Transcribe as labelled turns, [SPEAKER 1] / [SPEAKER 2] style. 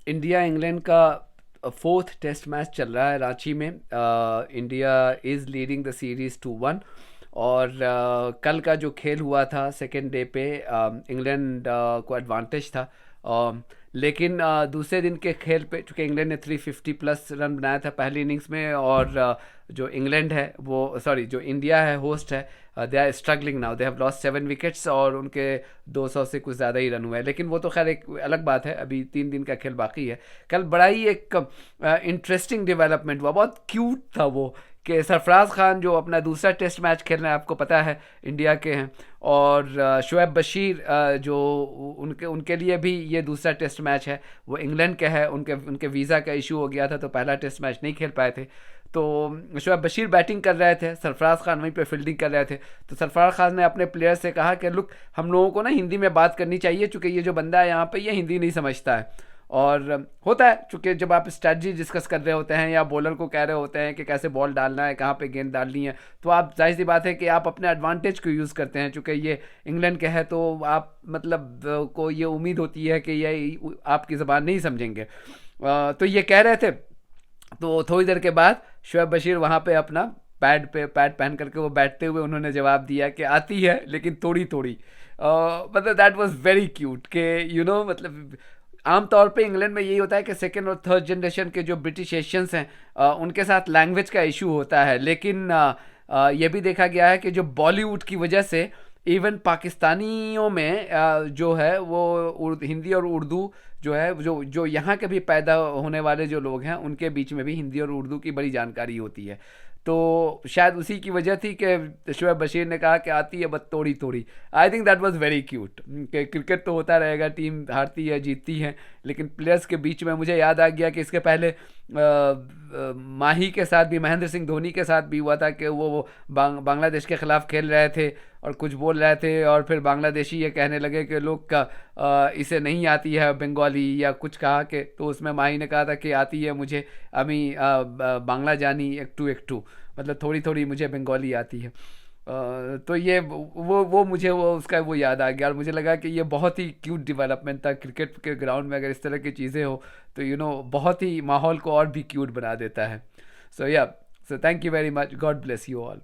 [SPEAKER 1] India England का fourth test match चल रहा है रांची में। India is leading the series 2-1। और कल का जो खेल हुआ था सेकेंड डे पे, इंग्लैंड को एडवांटेज था। लेकिन दूसरे दिन के खेल पे चूँकि इंग्लैंड ने 350 प्लस रन बनाया था पहली इनिंग्स में, और जो इंग्लैंड है वो, सॉरी, जो इंडिया है होस्ट है, they are struggling now, they have lost 7 wickets और उनके 200 से कुछ ज़्यादा ही रन हुए हैं। लेकिन वो तो खैर एक अलग बात है, अभी 3 दिन का खेल बाकी है। कल बड़ा ही एक इंटरेस्टिंग डेवलपमेंट हुआ, बहुत क्यूट था वो, कि सरफराज खान जो अपना दूसरा टेस्ट मैच खेल रहे हैं, आपको पता है इंडिया के हैं, और शुएब बशीर जो उनके उनके लिए भी ये दूसरा टेस्ट मैच है, वो इंग्लैंड के है, उनके उनके वीज़ा का इशू हो गया था तो पहला टेस्ट मैच नहीं खेल पाए थे। तो शुएब बशीर बैटिंग कर रहे थे, सरफराज खान वहीं पे फील्डिंग कर रहे थे। तो सरफराज खान ने अपने प्लेयर से कहा कि लुक, हम लोगों को ना हिंदी में बात करनी चाहिए, चूँकि ये जो बंदा है यहाँ पे ये हिंदी नहीं समझता है। और होता है, चूंकि जब आप स्ट्रैटेजी डिस्कस कर रहे होते हैं या बॉलर को कह रहे होते हैं कि कैसे बॉल डालना है, कहाँ पे गेंद डालनी है, तो आप जाहिर सी बात है कि आप अपने एडवांटेज को यूज़ करते हैं। चूंकि ये इंग्लैंड के है तो आप मतलब को ये उम्मीद होती है कि ये आपकी ज़बान नहीं समझेंगे। तो ये कह रहे थे। तो थोड़ी देर के बाद शुएब बशीर वहाँ पे अपना पैड पहन करके वो बैठते हुए उन्होंने जवाब दिया कि आती है लेकिन थोड़ी थोड़ी। मतलब दैट वाज वेरी क्यूट के मतलब आमतौर पे इंग्लैंड में यही होता है कि सेकेंड और थर्ड जनरेशन के जो ब्रिटिश एशियंस हैं, उनके साथ लैंग्वेज का इशू होता है। लेकिन ये भी देखा गया है कि जो बॉलीवुड की वजह से इवन पाकिस्तानियों में जो है वो हिंदी और उर्दू जो है, जो जो यहाँ के भी पैदा होने वाले जो लोग हैं उनके बीच में भी हिंदी और उर्दू की बड़ी जानकारी होती है। तो शायद उसी की वजह थी कि शुएब बशीर ने कहा कि आती है बस थोड़ी थोड़ी। I think that was very cute कि क्रिकेट तो होता रहेगा, टीम हारती है जीतती है, लेकिन प्लेयर्स के बीच में मुझे याद आ गया कि इसके पहले माही के साथ भी, महेंद्र सिंह धोनी के साथ भी हुआ था कि वो बांग्लादेश के खिलाफ खेल रहे थे और कुछ बोल रहे थे, और फिर बांग्लादेशी ये कहने लगे कि लोग का इसे नहीं आती है बंगाली या कुछ कहा के, तो उसमें माही ने कहा था कि आती है मुझे, अमी बांग्ला जानी एक टू, मतलब थोड़ी थोड़ी मुझे बंगाली आती है। तो ये वो मुझे वो उसका वो याद आ गया, और मुझे लगा कि ये बहुत ही क्यूट डेवलपमेंट था। क्रिकेट के ग्राउंड में अगर इस तरह की चीज़ें हो तो बहुत ही माहौल को और भी क्यूट बना देता है। सो या, so thank you very much, God bless you all.